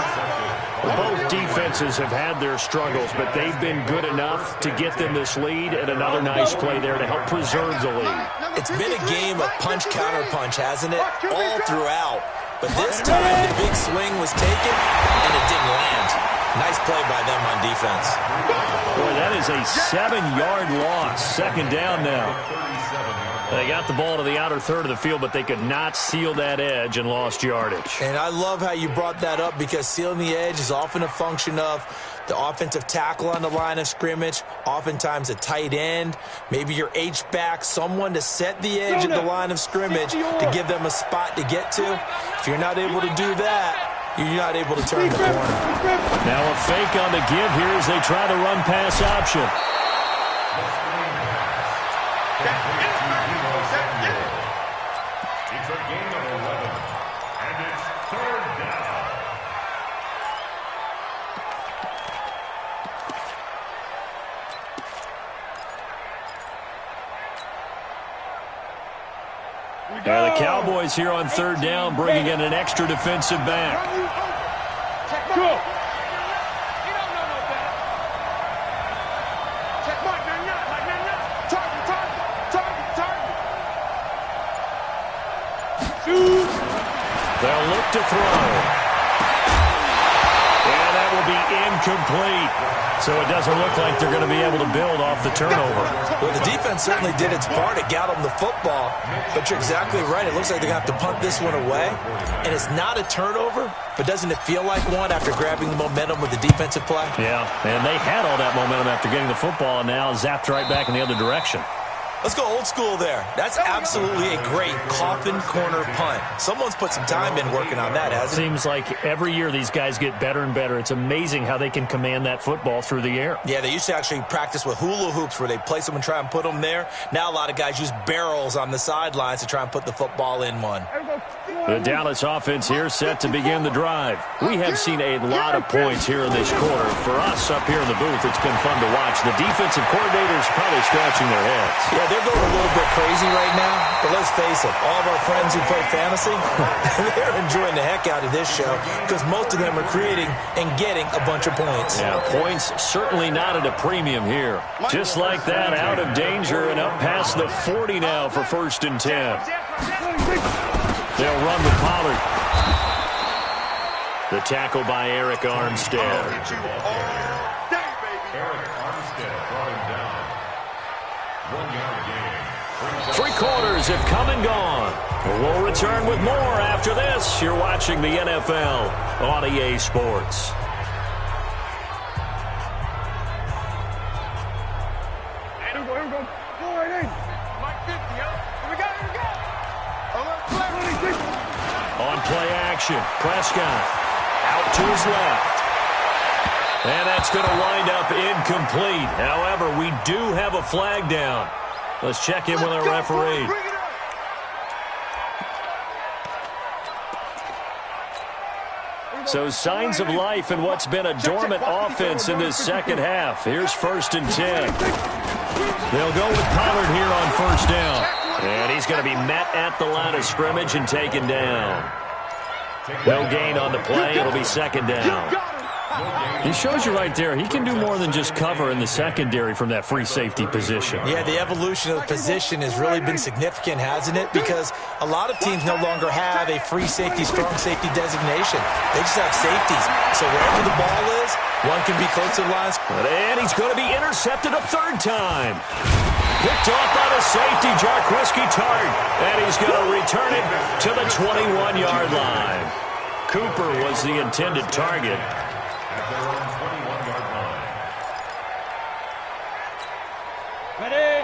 Both defenses have had their struggles, but they've been good enough to get them this lead, and another nice play there to help preserve the lead. It's been a game of punch-counter-punch, hasn't it? All throughout. But this time, the big swing was taken, and it didn't land. Nice play by them on defense. Boy, that is a 7-yard loss. 2nd down now. They got the ball to the outer third of the field, but they could not seal that edge and lost yardage. And I love how you brought that up, because sealing the edge is often a function of the offensive tackle on the line of scrimmage, oftentimes a tight end, maybe your H-back, someone to set the edge at the line of scrimmage to give them a spot to get to. If you're not able to do that, you're not able to turn the corner. Now a fake on the give here as they try the run-pass option. It's a gain of 11, and it's 3rd down. Now the Cowboys here on 3rd down, bringing in an extra defensive back. Go. They'll look to throw. And that will be incomplete. So it doesn't look like they're going to be able to build off the turnover. Well, the defense certainly did its part. It got them the football. But you're exactly right. It looks like they're going to have to punt this one away. And it's not a turnover, but doesn't it feel like one after grabbing the momentum with the defensive play? Yeah, and they had all that momentum after getting the football, and now zapped right back in the other direction. Let's go old school there. That's absolutely a great coffin corner punt. Someone's put some time in working on that, hasn't it? Seems like every year these guys get better and better. It's amazing how they can command that football through the air. Yeah, they used to actually practice with hula hoops where they place them and try and put them there. Now a lot of guys use barrels on the sidelines to try and put the football in one. The Dallas offense here set to begin the drive. We have seen a lot of points here in this quarter. For us up here in the booth, it's been fun to watch. The defensive coordinators probably scratching their heads. Yeah, they're going a little bit crazy right now. But let's face it, all of our friends who play fantasy, they're enjoying the heck out of this show because most of them are creating and getting a bunch of points. Yeah, points certainly not at a premium here. Just like that, out of danger and up past the 40 now for 1st and 10. They'll run with Pollard. The tackle by Eric Armstead. Eric Armstead brought him down. 1 yard gain. 3 quarters have come and gone. We'll return with more after this. You're watching the NFL on EA Sports. On play action, Prescott out to his left. And that's going to wind up incomplete. However, we do have a flag down. Let's check in with our referee. So signs of life in what's been a dormant offense in this second half. Here's 1st and 10. They'll go with Pollard here on 1st down. And he's going to be met at the line of scrimmage and taken down. No gain on the play. It'll be 2nd down. He shows you right there, he can do more than just cover in the secondary from that free safety position. Yeah, the evolution of the position has really been significant, hasn't it? Because a lot of teams no longer have a free safety, strong safety designation. They just have safeties. So wherever the ball is, one can be close to the lines. And he's going to be intercepted a 3rd time. Picked off by the safety, Jarquiski Tart. And he's going to return it to the 21-yard line. Cooper was the intended target. At their own 21-yard line.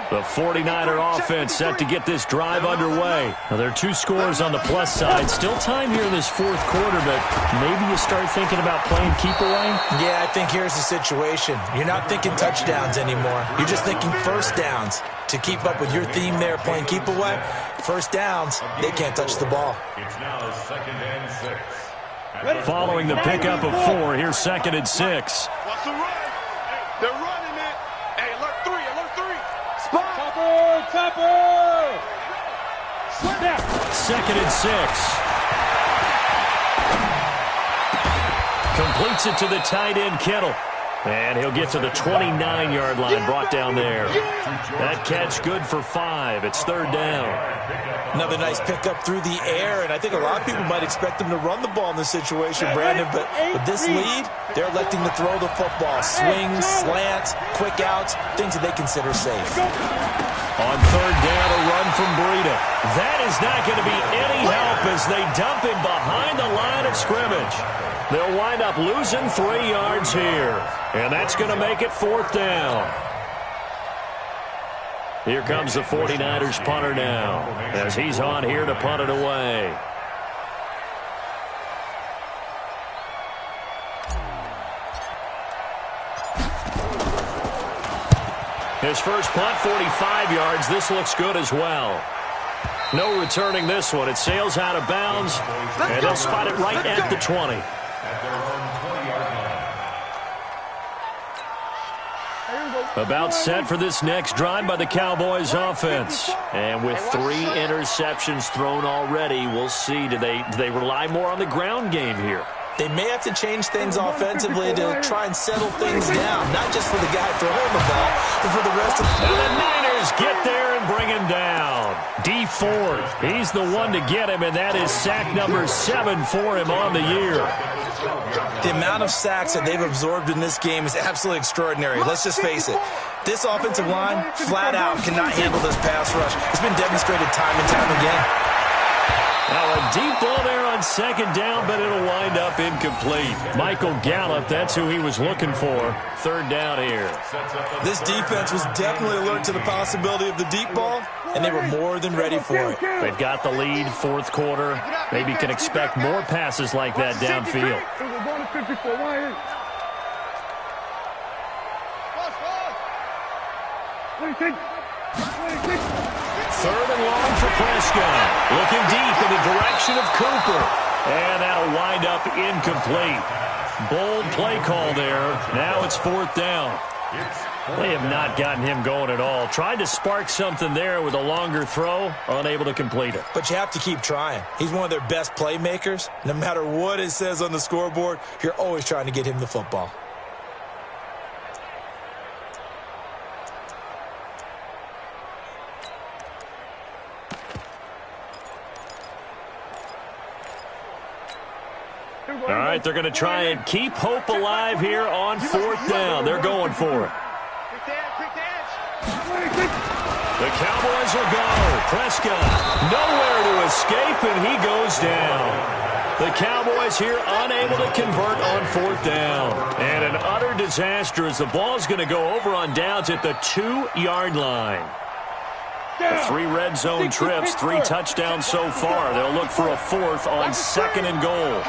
The 49er offense set to get this drive underway. Now, there are 2 scores on the plus side. Still time here in this 4th quarter, but maybe you start thinking about playing keep away? Yeah, I think here's the situation. You're not thinking touchdowns anymore. You're just thinking 1st downs. To keep up with your theme there, playing keep away, 1st downs, they can't touch the ball. It's now 2nd and 6. Following the pickup of 4, here's 2nd and 6. Watch the run. They're running it. Hey, alert 3, alert 3. Spot. Topper. 2nd and 6. Completes it to the tight end, Kittle. And he'll get to the 29-yard line, brought down there. That catch good for 5. It's 3rd down. Another nice pickup through the air, and I think a lot of people might expect them to run the ball in this situation, Brandon, but with this lead, they're electing to throw the football. Swings, slants, quick outs, things that they consider safe. On 3rd down, a run from Breida. That is not going to be any help as they dump him behind the line of scrimmage. They'll wind up losing 3 yards here, and that's going to make it 4th down. Here comes the 49ers punter now, as he's on here to punt it away. His first punt, 45 yards. This looks good as well. No returning this one. It sails out of bounds, and they'll spot it right at the 20. At their own 20-yard line. About set for this next drive by the Cowboys offense. And with 3 interceptions thrown already, we'll see. Do they rely more on the ground game here? They may have to change things offensively to try and settle things down, not just for the guy throwing the ball, but for the rest of the And the Niners get there and bring him down. D Ford, he's the one to get him, and that is sack number 7 for him on the year. The amount of sacks that they've absorbed in this game is absolutely extraordinary. Let's just face it. This offensive line, flat out, cannot handle this pass rush. It's been demonstrated time and time again. Now a deep ball there on 2nd down, but it'll wind up incomplete. Michael Gallup, that's who he was looking for. 3rd down here. This defense was definitely alert to the possibility of the deep ball, and they were more than ready for it. They've got the lead, 4th quarter. Maybe can expect more passes like that downfield. Third and long for Prescott. Looking deep in the direction of Cooper. And that'll wind up incomplete. Bold play call there. Now it's fourth down. They have not gotten him going at all. Tried to spark something there with a longer throw. Unable to complete it. But you have to keep trying. He's one of their best playmakers. No matter what it says on the scoreboard, you're always trying to get him the football. All right, they're going to try and keep hope alive here on fourth down. They're going for it. The Cowboys will go. Prescott nowhere to escape, and he goes down. The Cowboys here unable to convert on fourth down. And an utter disaster as the ball's going to go over on downs at the 2-yard line. The 3 red zone trips, 3 touchdowns so far. They'll look for a fourth on second and goal.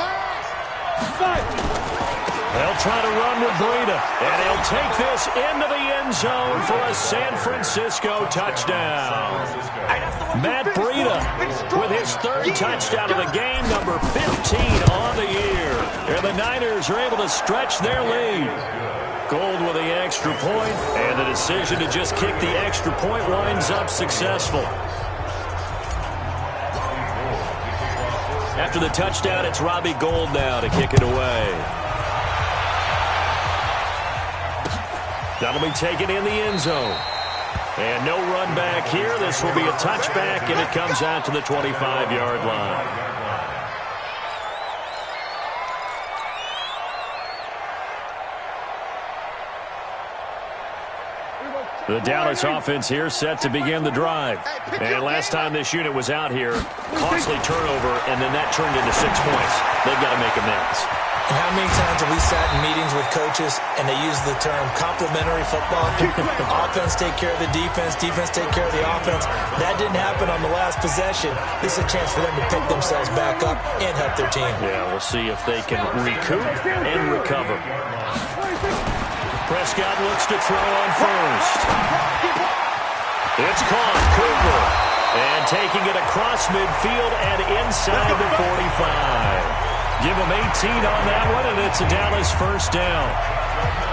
They'll try to run with Breida, and he'll take this into the end zone for a San Francisco touchdown. Matt Breida with his 3rd touchdown of the game, number 15 on the year. And the Niners are able to stretch their lead. Gold with the extra point, and the decision to just kick the extra point winds up successful. After the touchdown, it's Robbie Gould now to kick it away. That'll be taken in the end zone. And no run back here. This will be a touchback, and it comes out to the 25-yard line. The Dallas offense here set to begin the drive. And last time this unit was out here, costly turnover, and then that turned into 6 points. They've got to make amends. And how many times have we sat in meetings with coaches and they use the term complementary football? Offense take care of the defense, defense take care of the offense. That didn't happen on the last possession. This is a chance for them to pick themselves back up and help their team. Yeah, we'll see if they can recoup and recover. Prescott looks to throw on first. It's caught. Cooper. And taking it across midfield and inside the 45. Give him 18 on that one, and it's a Dallas first down.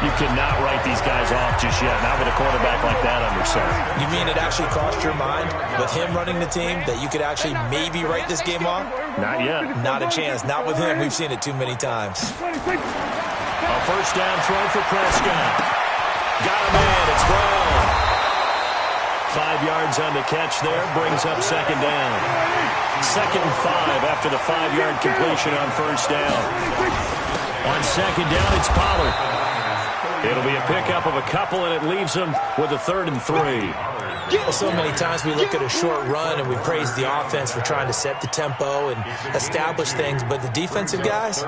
You cannot write these guys off just yet, not with a quarterback like that under center. You mean it actually crossed your mind with him running the team that you could actually maybe write this game off? Not yet. Not a chance. Not with him. We've seen it too many times. A first down throw for Prescott. Got him in. It's Brown. 5 yards on the catch there. Brings up second down. 2nd and 5 after the 5-yard completion on first down. On second down, it's Pollard. It'll be a pickup of a couple, and it leaves them with a 3rd and 3. Well, so many times we look at a short run and we praise the offense for trying to set the tempo and establish things, but the defensive guys,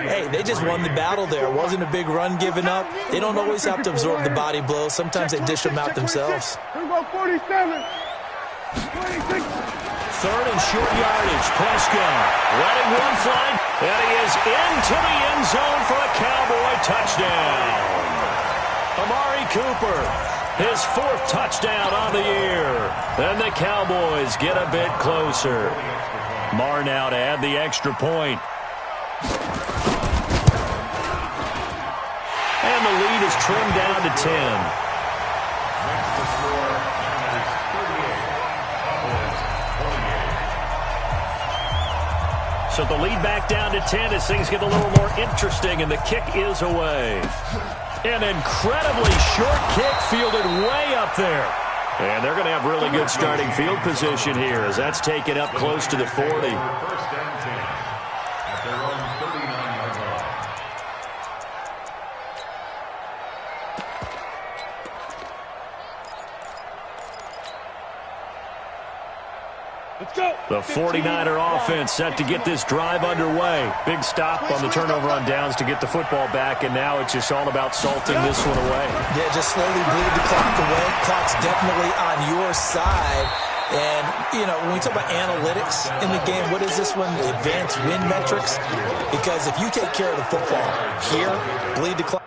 hey, they just won the battle there. It wasn't a big run given up. They don't always have to absorb the body blows. Sometimes they dish them out themselves. 3rd and short yardage. Prescott letting one fly, and he is into the end zone for a Cowboy touchdown. Amari Cooper, his 4th touchdown on the year. And the Cowboys get a bit closer. Marr now to add the extra point. And the lead is trimmed down to 10. So the lead back down to 10 as things get a little more interesting, and the kick is away. An incredibly short kick fielded way up there. And they're going to have really good starting field position here as that's taken up close to the 40. First and 10 at their own 39-yard line. The 49er offense set to get this drive underway. Big stop on the turnover on downs to get the football back, and now it's just all about salting this one away. Yeah, just slowly bleed the clock away. Clock's definitely on your side. And, you know, when we talk about analytics in the game, what is this one? The advanced win metrics? Because if you take care of the football here, bleed the clock.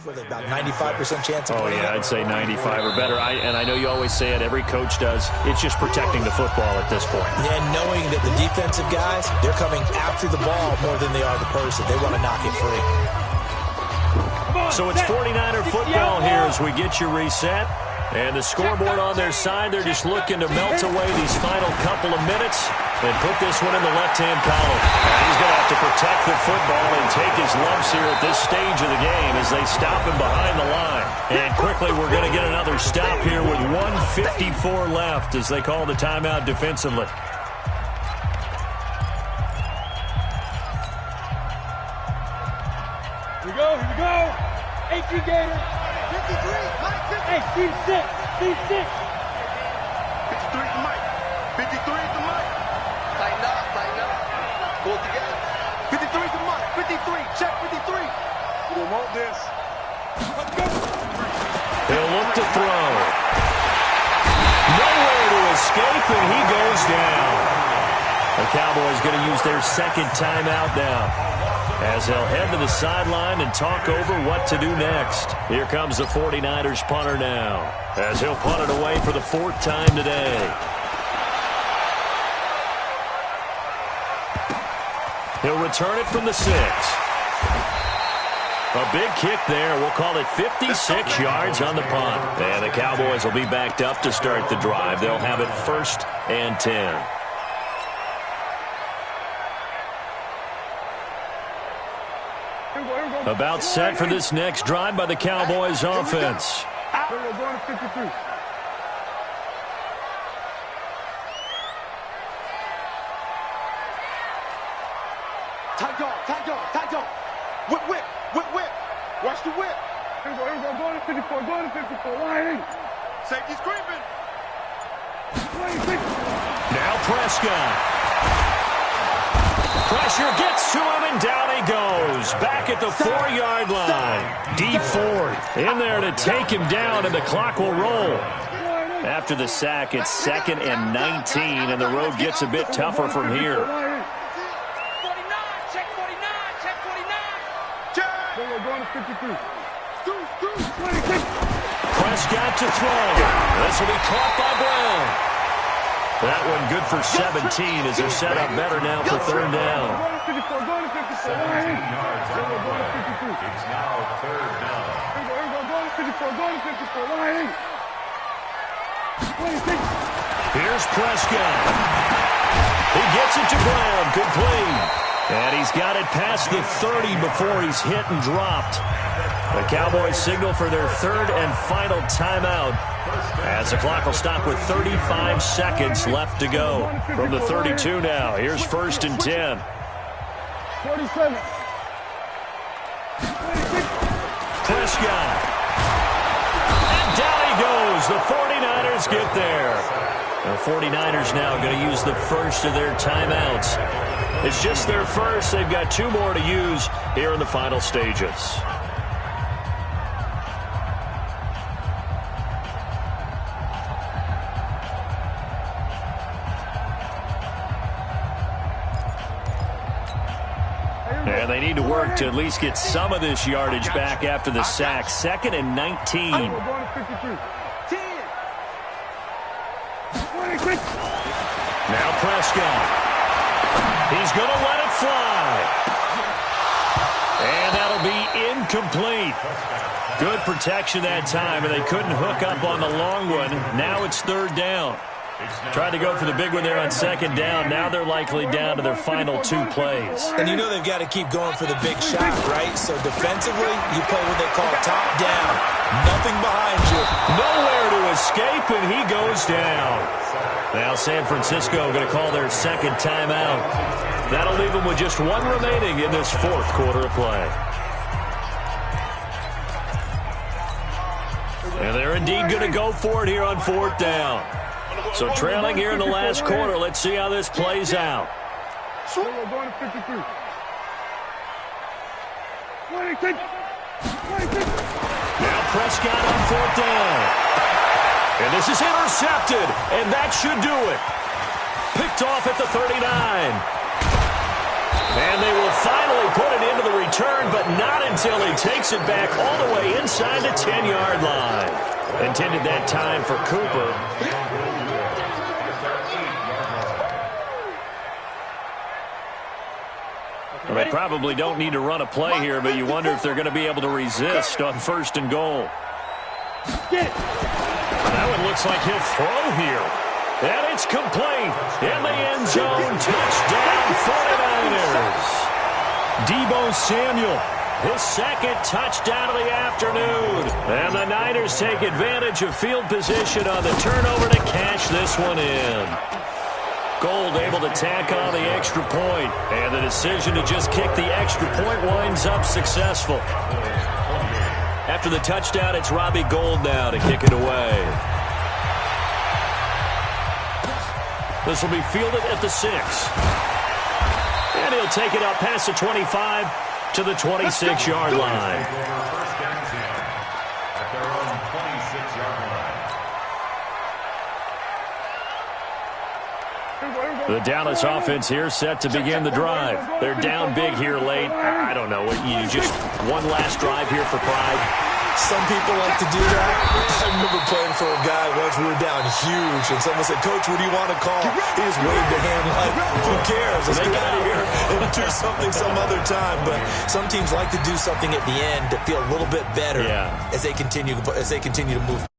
With about 95% chance of winning. I'd say 95 or better. I know you always say it, every coach does. It's just protecting the football at this point. And knowing that the defensive guys, they're coming after the ball more than they are the person. They want to knock it free. So it's 49er football here as we get your reset. And the scoreboard on their side, they're just looking to melt away these final couple of minutes and put this one in the left-hand column. He's going to have to protect the football and take his lumps here at this stage of the game as they stop him behind the line. And quickly, we're going to get another stop here with 1:54 left as they call the timeout defensively. Here we go. 18 Gators. 53. Hey, team 6. 53 is the mic. 53 is the mic. Tighten up. Pull it together. 53 is the mic. 53. Check 53. We want this. Let's go. He'll look to throw. Nowhere to escape, and he goes down. The Cowboys going to use their second timeout now, as they'll head to the sideline and talk over what to do next. Here comes the 49ers punter now, as he'll punt it away for the fourth time today. He'll return it from the 6. A big kick there. We'll call it 56 yards on the punt. And the Cowboys will be backed up to start the drive. They'll have it 1st and 10. About set for this next drive by the Cowboys offense. We're going to 53. Tight dog. Whip. Watch the whip. Here we go. Going to 54. Line. Safety's creeping. Now Prescott. Pressure gets to him, and down he goes. Back at the 4-yard line. D Ford in there to take him down, and the clock will roll. After the sack, it's 2nd and 19, and the road gets a bit tougher from here. 49. Check 49. We're going to 53. Prescott to throw. This will be caught by Brown. That one good for 17 as they're set up better now for 3rd down. 17 yards on the play. It's now 3rd down. Here's Prescott. He gets it to Brown. Good play. And he's got it past the 30 before he's hit and dropped. The Cowboys signal for their 3rd and final timeout, as the clock will stop with 35 seconds left to go. From the 32 now, here's 1st and 10. 47. Prescott. And down he goes. The 49ers get there. The 49ers now going to use the first of their timeouts. It's just their first. They've got 2 more to use here in the final stages. And they need to work to at least get some of this yardage back after the sack. 2nd and 19. We're going to 53. 10. Now Prescott. He's going to let it fly. And that'll be incomplete. Good protection that time, and they couldn't hook up on the long one. Now it's 3rd down. Tried to go for the big one there on 2nd down. Now they're likely down to their final 2 plays. And you know they've got to keep going for the big shot, right? So defensively, you play what they call top down. Nothing behind you. Nowhere to escape, and he goes down. Now San Francisco going to call their 2nd timeout. That'll leave them with just 1 remaining in this 4th quarter of play. And they're indeed going to go for it here on 4th down. So trailing here in the last quarter. Let's see how this plays out. We're going to 53. 26. Now Prescott on 4th down. And this is intercepted. And that should do it. Picked off at the 39. And they will finally put it into the return, but not until he takes it back all the way inside the 10-yard line. Intended that time for Cooper. Well, they probably don't need to run a play here, but you wonder if they're going to be able to resist on 1st and goal. That one looks like he'll throw here. And it's complete. In the end zone, touchdown 49ers. Deebo Samuel, his 2nd touchdown of the afternoon. And the Niners take advantage of field position on the turnover to cash this one in. Gold able to tack on the extra point, and the decision to just kick the extra point winds up successful. After the touchdown, it's Robbie Gould now to kick it away. This will be fielded at the 6. And he'll take it up past the 25 to the 26-yard line. The Dallas offense here set to begin the drive. They're down big here late. I don't know. You just one last drive here for pride. Some people like to do that. I remember playing for a guy once. We were down huge, and someone said, "Coach, what do you want to call?" He just waved a hand like, "Who cares? Let's get out of here and do something some other time." But some teams like to do something at the end to feel a little bit better as they continue to move.